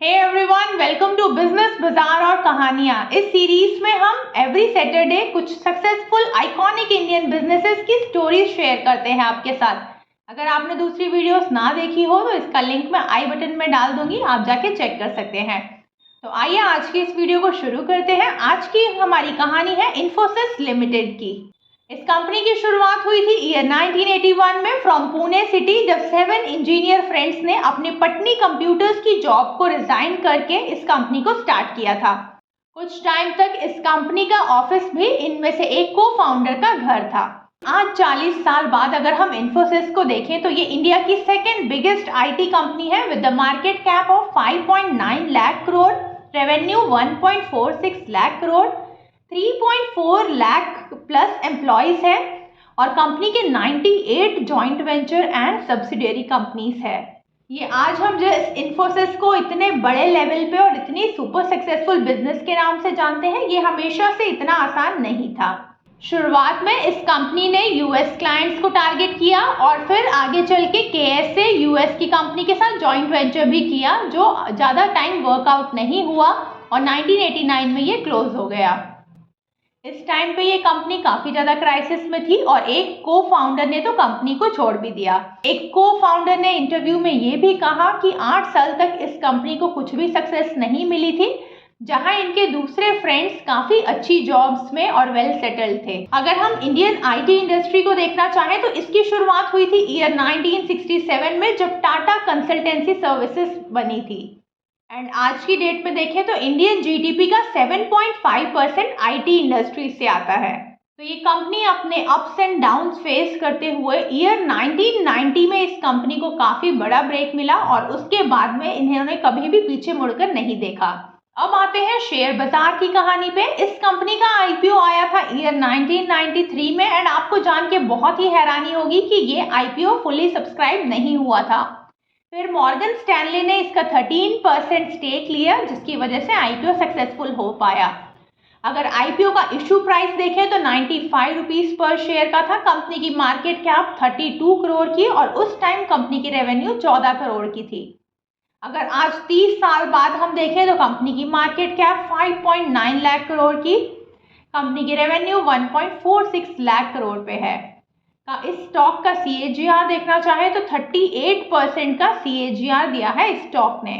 Hey everyone, welcome to business Bazaar और कहानियां। इस सीरीज में हम एवरी सैटरडे कुछ सक्सेसफुल आइकॉनिक इंडियन बिजनेसेस की स्टोरीज शेयर करते हैं आपके साथ। अगर आपने दूसरी वीडियोस ना देखी हो तो इसका लिंक मैं आई बटन में डाल दूंगी, आप जाके चेक कर सकते हैं। तो आइए आज की इस वीडियो को शुरू करते हैं। आज की हमारी कहानी है इन्फोसिस लिमिटेड की। इस कंपनी की शुरुआत हुई थी ईयर 1981 में फ्रॉम पुणे सिटी, जब 7 इंजीनियर फ्रेंड्स ने अपने पटनी कंप्यूटर्स की जॉब को रिजाइन करके इस कंपनी को स्टार्ट किया था। कुछ टाइम तक इस कंपनी का ऑफिस भी इनमें से एक को फाउंडर का घर था। आज 40 साल बाद अगर हम इन्फोसिस को देखें तो ये इंडिया की सेकेंड बिगेस्ट आईटी कंपनी है with the market cap of 5.9 lakh crore, revenue 1.46 lakh crore, 3.4 lakh plus employees है और कंपनी के 98 joint venture and subsidiary companies है। ये आज हम जो इस इन्फोसिस को इतने बड़े लेवल पे और इतनी सुपर सक्सेसफुल बिजनेस के नाम से जानते हैं, ये हमेशा से इतना आसान नहीं था। शुरुआत में इस कंपनी ने यूएस क्लाइंट्स को टारगेट किया और फिर आगे चल के केएस से यूएस की कंपनी के साथ जॉइंट वेंचर भी किया, जो ज़्यादा टाइम वर्कआउट नहीं हुआ और 1989 में ये क्लोज हो गया। इस टाइम पे ये कंपनी काफी ज्यादा क्राइसिस में थी और एक को फाउंडर ने तो कंपनी को छोड़ भी दिया। एक को फाउंडर ने इंटरव्यू में ये भी कहा कि 8 साल तक इस कंपनी को कुछ भी सक्सेस नहीं मिली थी, जहां इनके दूसरे फ्रेंड्स काफी अच्छी जॉब्स में और वेल सेटल्ड थे। अगर हम इंडियन आईटी इंडस्ट्री को देखना चाहें तो इसकी शुरुआत हुई थी ईयर 1967 में, जब टाटा कंसल्टेंसी सर्विसेज बनी थी। एंड आज की डेट में देखें तो इंडियन जीडीपी का 7.5% आईटी इंडस्ट्री से आता है। तो ये कंपनी अपने अप्स एंड डाउन्स फेस करते हुए ईयर 1990 में इस कंपनी को काफी बड़ा ब्रेक मिला और उसके बाद में इन्होंने कभी भी पीछे मुड़कर नहीं देखा। अब आते हैं शेयर बाजार की कहानी पे। इस कंपनी का आईपीओ आया था ईयर 1993 में एंड आपको जान के बहुत ही हैरानी होगी कि ये आईपीओ फुली सब्सक्राइब नहीं हुआ था। फिर मॉर्गन स्टैनली ने इसका 13% स्टेक लिया, जिसकी वजह से आईपीओ सक्सेसफुल हो पाया। अगर आईपीओ का इशू प्राइस देखें तो 95 रुपीज पर शेयर का था। कंपनी की मार्केट कैप 32 करोड़ की और उस टाइम कंपनी की रेवेन्यू 14 करोड़ की थी। अगर आज 30 साल बाद हम देखें तो कंपनी की मार्केट कैप 5.9 लाख करोड़ की, कंपनी की रेवेन्यू 1.46 लाख करोड़ पे है। इस स्टॉक का CAGR देखना चाहे तो 38% का CAGR दिया है इस स्टॉक ने।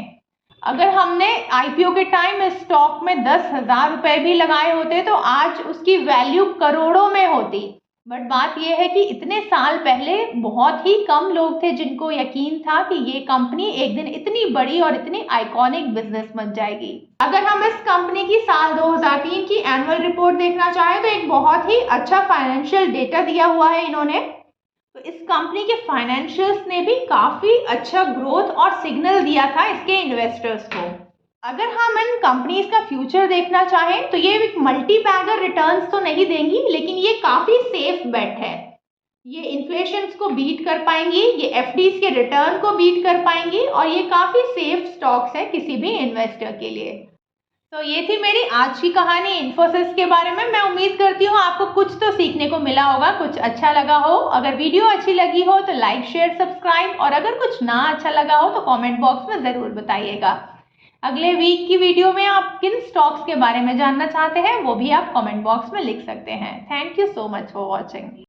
अगर हमने आईपीओ के टाइम इस स्टॉक में 10,000 रुपए भी लगाए होते तो आज उसकी वैल्यू करोड़ों में होती। बट बात यह है कि इतने साल पहले बहुत ही कम लोग थे जिनको यकीन था कि ये कंपनी एक दिन इतनी बड़ी और इतनी आइकॉनिक बिजनेस बन जाएगी। अगर हम इस कंपनी की साल 2003 की एनुअल रिपोर्ट देखना चाहें तो एक बहुत ही अच्छा फाइनेंशियल डेटा दिया हुआ है इन्होंने। तो इस कंपनी के फाइनेंशियल्स ने भी काफी अच्छा ग्रोथ और सिग्नल दिया था इसके इन्वेस्टर्स को। अगर हम इन कंपनीज का फ्यूचर देखना चाहें तो ये एक मल्टी बैगर रिटर्न्स तो नहीं देंगी, लेकिन ये काफी सेफ बेट है। ये इन्फ्लेशन को बीट कर पाएंगी, ये एफडीज के रिटर्न को बीट कर पाएंगी और ये काफी सेफ स्टॉक्स है किसी भी इन्वेस्टर के लिए। तो ये थी मेरी आज की कहानी इन्फोसिस के बारे में। मैं उम्मीद करती हूँ आपको कुछ तो सीखने को मिला होगा, कुछ अच्छा लगा हो। अगर वीडियो अच्छी लगी हो तो लाइक शेयर सब्सक्राइब, और अगर कुछ ना अच्छा लगा हो तो कॉमेंट बॉक्स में ज़रूर बताइएगा। अगले वीक की वीडियो में आप किन स्टॉक्स के बारे में जानना चाहते हैं वो भी आप कमेंट बॉक्स में लिख सकते हैं। Thank you so much for watching.